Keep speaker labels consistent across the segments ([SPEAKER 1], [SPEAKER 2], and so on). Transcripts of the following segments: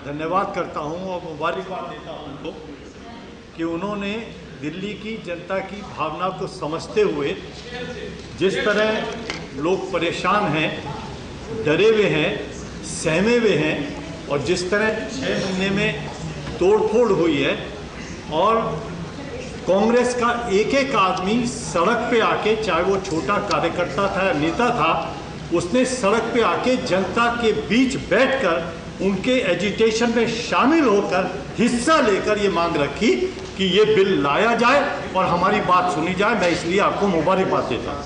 [SPEAKER 1] धन्यवाद करता हूं और मुबारकबाद देता हूं उनको कि उन्होंने दिल्ली की जनता की भावना को समझते हुए जिस तरह लोग परेशान हैं, डरे हुए हैं, सहमे हुए हैं और जिस तरह 6 महीने में तोड़फोड़ हुई है और कांग्रेस का एक एक आदमी सड़क पे आके, चाहे वो छोटा कार्यकर्ता था या नेता था, उसने सड़क पे आके जनता के बीच बैठकर उनके एजिटेशन में शामिल होकर हिस्सा लेकर ये मांग रखी कि ये बिल लाया जाए और हमारी बात सुनी जाए। मैं इसलिए आपको मुबारकबाद देता हूँ।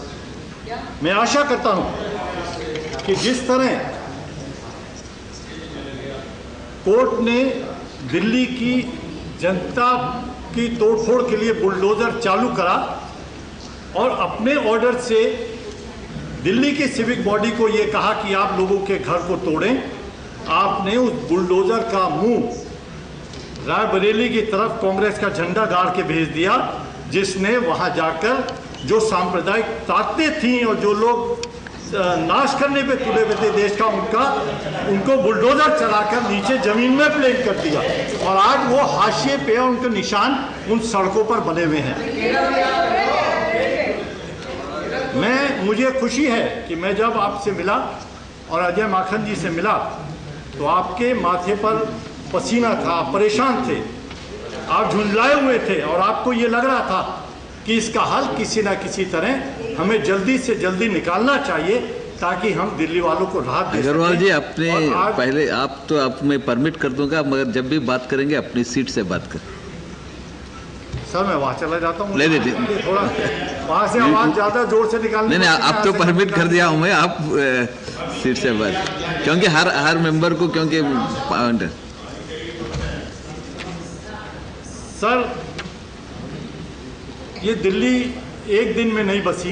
[SPEAKER 1] मैं आशा करता हूँ कि जिस तरह कोर्ट ने दिल्ली की जनता की तोड़फोड़ के लिए बुलडोजर चालू करा और अपने ऑर्डर से दिल्ली की सिविक बॉडी को ये कहा कि आप लोगों के घर को तोड़ें, आपने उस बुलडोजर का मुंह रायबरेली की तरफ कांग्रेस का झंडा गाड़ के भेज दिया, जिसने वहां जाकर जो सांप्रदायिक ताकतें थीं और जो लोग नाश करने पे तुले हुए थे देश का, उनको बुलडोजर चलाकर नीचे जमीन में प्लेन कर दिया और आज वो हाशिए पे उनके निशान उन सड़कों पर बने हुए हैं। मुझे खुशी है कि मैं जब आपसे मिला और अजय माखन जी से मिला तो आपके माथे पर पसीना था, परेशान थे, आप झुंझलाए हुए थे और आपको ये लग रहा था कि इसका हल किसी ना किसी तरह हमें जल्दी से जल्दी निकालना चाहिए ताकि हम दिल्ली वालों को राहत दे सकें।
[SPEAKER 2] अग्रवाल जी, अपने पहले आप मैं परमिट कर दूंगा, मगर जब भी बात करेंगे अपनी सीट से बात करें।
[SPEAKER 1] सर मैं वहाँ चला जाता हूँ,
[SPEAKER 2] थोड़ा
[SPEAKER 1] वहाँ से आवाज़ ज़्यादा जोर से निकालने।
[SPEAKER 2] नहीं, आप तो परमिट कर दिया हूँ मैं, आप सीट से बात, क्योंकि हर मेंबर को, क्योंकि
[SPEAKER 1] सर ये दिल्ली एक दिन में नहीं बसी।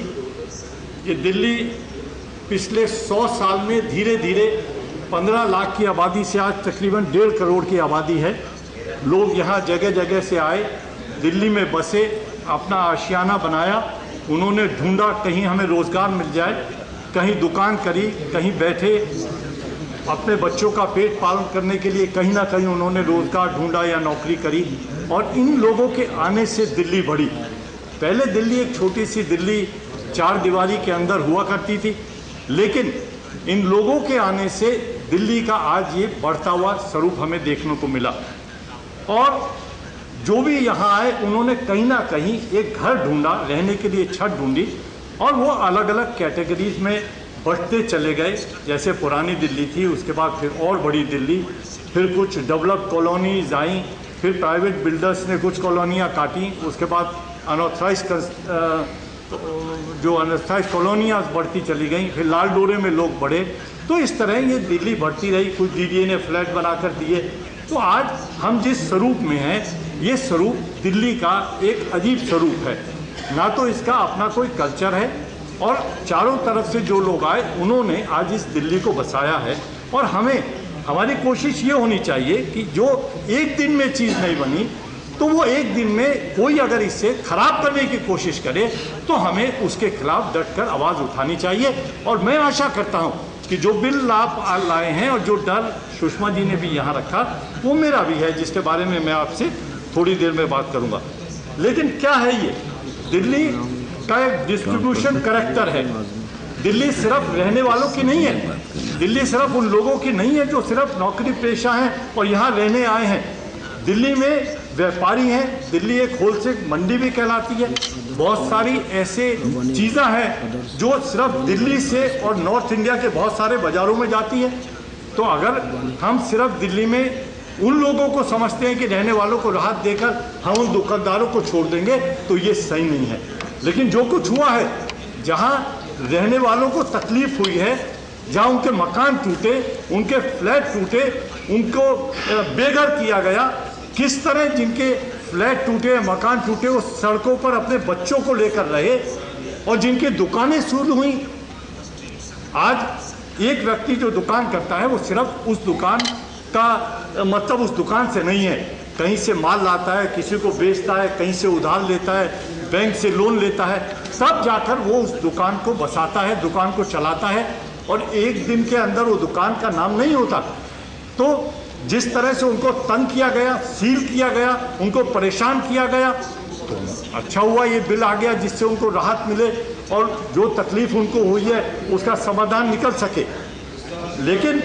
[SPEAKER 1] ये दिल्ली पिछले 100 साल में धीरे धीरे 15 लाख की आबादी से आज तकरीबन 1.5 करोड़ की आबादी है। लोग यहाँ जगह जगह से आए, दिल्ली में बसे, अपना आशियाना बनाया, उन्होंने ढूंढा कहीं हमें रोज़गार मिल जाए, कहीं दुकान करी, कहीं बैठे अपने बच्चों का पेट पालन करने के लिए कहीं ना कहीं उन्होंने रोज़गार ढूंढा या नौकरी करी और इन लोगों के आने से दिल्ली बढ़ी। पहले दिल्ली एक छोटी सी दिल्ली 4 दीवारी के अंदर हुआ करती थी, लेकिन इन लोगों के आने से दिल्ली का आज ये बढ़ता हुआ स्वरूप हमें देखने को मिला। और जो भी यहाँ आए उन्होंने कहीं ना कहीं एक घर ढूंढा, रहने के लिए छत ढूंढी और वो अलग अलग कैटेगरीज में बढ़ते चले गए। जैसे पुरानी दिल्ली थी, उसके बाद फिर और बड़ी दिल्ली, फिर कुछ डेवलप कॉलोनीज आई, फिर प्राइवेट बिल्डर्स ने कुछ कॉलोनियाँ काटी, उसके बाद जो अनऑथराइज कॉलोनियाँ बढ़ती चली गई, फिर लाल डोरे में लोग बढ़े। तो इस तरह ये दिल्ली बढ़ती रही, कुछ दीदी ने फ्लैट बनाकर दिए। तो आज हम जिस स्वरूप में हैं, ये स्वरूप दिल्ली का एक अजीब स्वरूप है, ना तो इसका अपना कोई कल्चर है और चारों तरफ से जो लोग आए उन्होंने आज इस दिल्ली को बसाया है। और हमारी कोशिश ये होनी चाहिए कि जो एक दिन में चीज़ नहीं बनी तो वो एक दिन में कोई अगर इसे खराब करने की कोशिश करे तो हमें उसके खिलाफ डटकर आवाज़ उठानी चाहिए। और मैं आशा करता हूँ कि जो बिल आप लाए हैं और जो डर सुषमा जी ने भी यहाँ रखा वो मेरा भी है, जिसके बारे में मैं आपसे थोड़ी देर में बात करूँगा। लेकिन क्या है ये दिल्ली का एक डिस्ट्रीब्यूशन करैक्टर है। दिल्ली सिर्फ रहने वालों की नहीं है, दिल्ली सिर्फ उन लोगों की नहीं है जो सिर्फ नौकरी पेशा हैं और यहाँ रहने आए हैं। दिल्ली में व्यापारी हैं, दिल्ली एक होलसेल मंडी भी कहलाती है। बहुत सारी ऐसे चीज़ें हैं जो सिर्फ दिल्ली से और नॉर्थ इंडिया के बहुत सारे बाज़ारों में जाती है। तो अगर हम सिर्फ दिल्ली में उन लोगों को समझते हैं कि रहने वालों को राहत देकर हम उन दुकानदारों को छोड़ देंगे तो ये सही नहीं है। लेकिन जो कुछ हुआ है, जहाँ रहने वालों को तकलीफ हुई है, जहाँ उनके मकान टूटे, उनके फ्लैट टूटे, उनको बेघर किया गया, किस तरह जिनके फ्लैट टूटे, मकान टूटे, वो सड़कों पर अपने बच्चों को लेकर रहे और जिनकी दुकानें शुरू हुई। आज एक व्यक्ति जो दुकान करता है वो सिर्फ उस दुकान का मतलब उस दुकान से नहीं है, कहीं से माल लाता है, किसी को बेचता है, कहीं से उधार लेता है, बैंक से लोन लेता है, तब जाकर वो उस दुकान को बसाता है, दुकान को चलाता है और एक दिन के अंदर वो दुकान का नाम नहीं होता। तो जिस तरह से उनको तंग किया गया, सील किया गया, उनको परेशान किया गया, तो अच्छा हुआ ये बिल आ गया जिससे उनको राहत मिले और जो तकलीफ उनको हुई है उसका समाधान निकल सके। लेकिन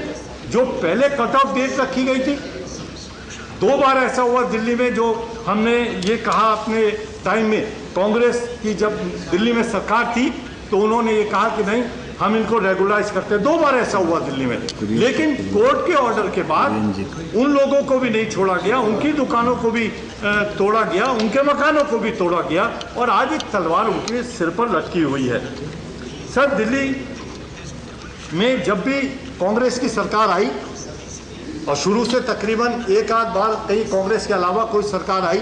[SPEAKER 1] जो पहले कट ऑफ डेट रखी गई थी, 2 बार ऐसा हुआ दिल्ली में, जो हमने ये कहा अपने टाइम में, कांग्रेस की जब दिल्ली में सरकार थी तो उन्होंने ये कहा कि नहीं हम इनको रेगुलाइज करते हैं। 2 बार ऐसा हुआ दिल्ली में, लेकिन कोर्ट के ऑर्डर के बाद उन लोगों को भी नहीं छोड़ा गया, उनकी दुकानों को भी तोड़ा गया, उनके मकानों को भी तोड़ा गया और आज एक तलवार उनके सिर पर लटकी हुई है। सर, दिल्ली में जब भी कांग्रेस की सरकार आई और शुरू से तकरीबन एक आध बार कहीं कांग्रेस के अलावा कोई सरकार आई,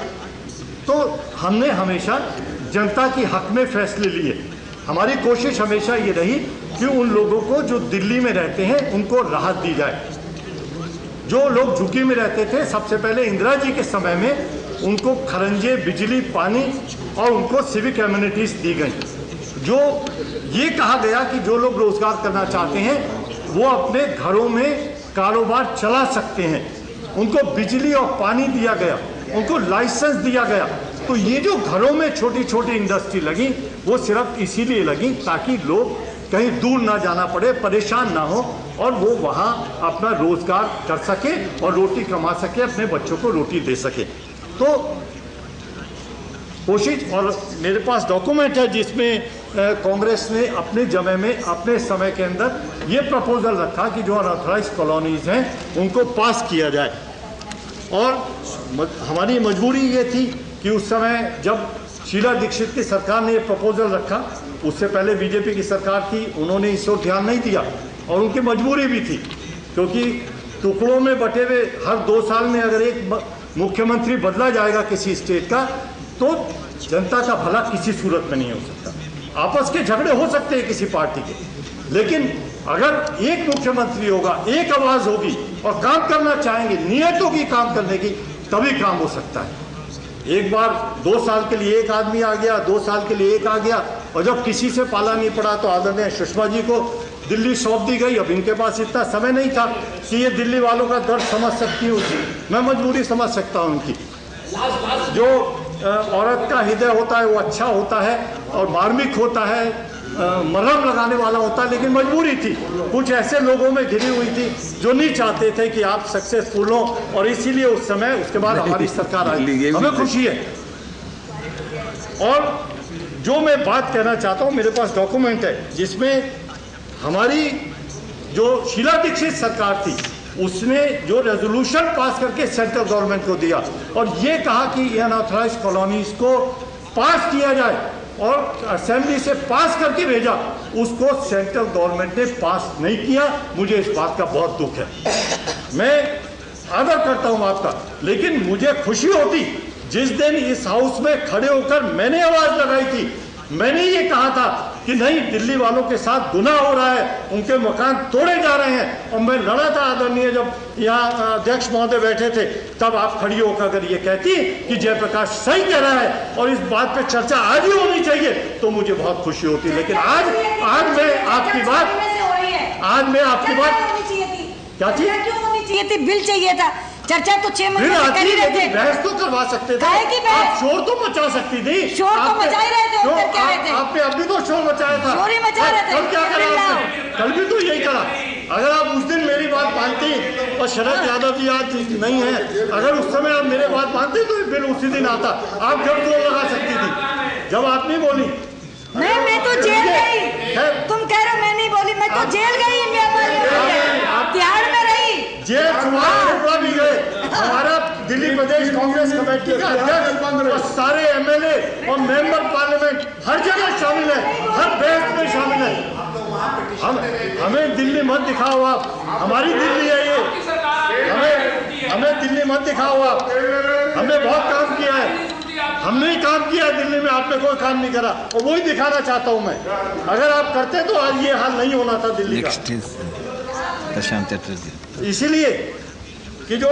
[SPEAKER 1] तो हमने हमेशा जनता की हक में फैसले लिए। हमारी कोशिश हमेशा ये रही कि उन लोगों को जो दिल्ली में रहते हैं उनको राहत दी जाए। जो लोग झुग्गी में रहते थे, सबसे पहले इंदिरा जी के समय में उनको खरंजे, बिजली, पानी और उनको सिविक एम्यूनिटीज दी गई। जो ये कहा गया कि जो लोग रोजगार करना चाहते हैं वो अपने घरों में कारोबार चला सकते हैं, उनको बिजली और पानी दिया गया, उनको लाइसेंस दिया गया। तो ये जो घरों में छोटी छोटी इंडस्ट्री लगी वो सिर्फ इसीलिए लगी ताकि लोग कहीं दूर ना जाना पड़े, परेशान ना हो और वो वहाँ अपना रोजगार कर सके और रोटी कमा सके, अपने बच्चों को रोटी दे सके। तो कोशिश, और मेरे पास डॉक्यूमेंट है जिसमें कांग्रेस ने अपने जमे में अपने समय के अंदर ये प्रपोजल रखा कि जो अनऑथराइज कॉलोनीज हैं उनको पास किया जाए। और हमारी मजबूरी ये थी कि उस समय जब शीला दीक्षित की सरकार ने ये प्रपोजल रखा, उससे पहले बीजेपी की सरकार थी, उन्होंने इस ओर ध्यान नहीं दिया और उनकी मजबूरी भी थी, क्योंकि टुकड़ों में बटे हुए हर 2 साल में अगर एक मुख्यमंत्री बदला जाएगा किसी स्टेट का तो जनता का भला किसी सूरत में नहीं हो सकता। आपस के झगड़े हो सकते हैं किसी पार्टी के, लेकिन अगर एक मुख्यमंत्री होगा, एक आवाज होगी और काम करना चाहेंगे, नियत होगी काम करने की, तभी काम हो सकता है। एक बार 2 साल के लिए एक आदमी आ गया, 2 साल के लिए एक आ गया और जब किसी से पाला नहीं पड़ा तो आदरणीय सुषमा जी को दिल्ली सौंप दी गई। अब इनके पास इतना समय नहीं था कि ये दिल्ली वालों का दर्द समझ सकती होती। मैं मजबूरी समझ सकता हूँ उनकी। जो औरत का हृदय होता है वो अच्छा होता है और मार्मिक होता है, मरहम लगाने वाला होता है, लेकिन मजबूरी थी। कुछ ऐसे लोगों में घिरी हुई थी जो नहीं चाहते थे कि आप सक्सेसफुल हो और इसीलिए उस समय उसके बाद हमारी सरकार आई, हमें खुशी है। और जो मैं बात कहना चाहता हूँ, मेरे पास डॉक्यूमेंट है जिसमें हमारी जो शीला दीक्षित सरकार थी उसने जो रेजोल्यूशन पास करके सेंट्रल गवर्नमेंट को दिया और ये कहा कि ये अनऑथराइज कॉलोनीज को पास किया जाए और असेंबली से पास करके भेजा, उसको सेंट्रल गवर्नमेंट ने पास नहीं किया। मुझे इस बात का बहुत दुख है। मैं आदर करता हूं आपका, लेकिन मुझे खुशी होती जिस दिन इस हाउस में खड़े होकर मैंने आवाज लगाई थी, मैंने ये कहा था कि नहीं, दिल्ली वालों के साथ गुनाह हो रहा है, उनके मकान तोड़े जा रहे हैं। और मैं लड़ा था आदरणीय, जब यहाँ अध्यक्ष महोदय बैठे थे तब आप खड़ी होकर अगर ये कहती कि जयप्रकाश सही कह रहा है और इस बात पे चर्चा आज ही होनी चाहिए तो मुझे बहुत खुशी होती। लेकिन आज मैं आपकी बात क्या चीज
[SPEAKER 3] क्यों होनी चाहिए थी? बिल चाहिए था, चर्चा तो 6 महीने कर ही रहे थे।
[SPEAKER 1] बहस तो करवा सकते थे, आप शोर तो मचा सकती थी।
[SPEAKER 3] शोर तो मचा ही रहे थे, उधर क्या रहे थे?
[SPEAKER 1] आपने अभी तो शोर मचाया था,
[SPEAKER 3] शोर ही मचा रहे थे।
[SPEAKER 1] कल क्या करा आपने? कल भी तो यही करा। अगर आप उस दिन मेरी बात मानती, और शरद यादव जी आज नहीं है, अगर उस समय आप मेरी बात मानते तो बिल उसी दिन आता। आप जब जोर लगा सकती थी, जब आप नहीं बोली।
[SPEAKER 3] मैं तो जेल गई। तुम कह रहे हो मैं नहीं बोली, मैं तो जेल गई। तिहाड़ में रही,
[SPEAKER 1] जेल चुनाव भी गए। हमारा दिल्ली प्रदेश कांग्रेस कमेटी का अध्यक्ष और सारे एमएलए और मेंबर पार्लियामेंट हर जगह शामिल है, हर बहस में शामिल है। हमें दिल्ली मत दिखाओ आप, हमारी दिल्ली है ये। हमें दिल्ली मत दिखाओ आप। हमने बहुत काम किया है, हमने ही काम किया है दिल्ली में, आपने कोई काम नहीं करा और वही दिखाना चाहता हूं मैं। अगर आप करते तो आज ये हाल नहीं होना था दिल्ली का।
[SPEAKER 2] प्रशांत,
[SPEAKER 1] इसीलिए कि जो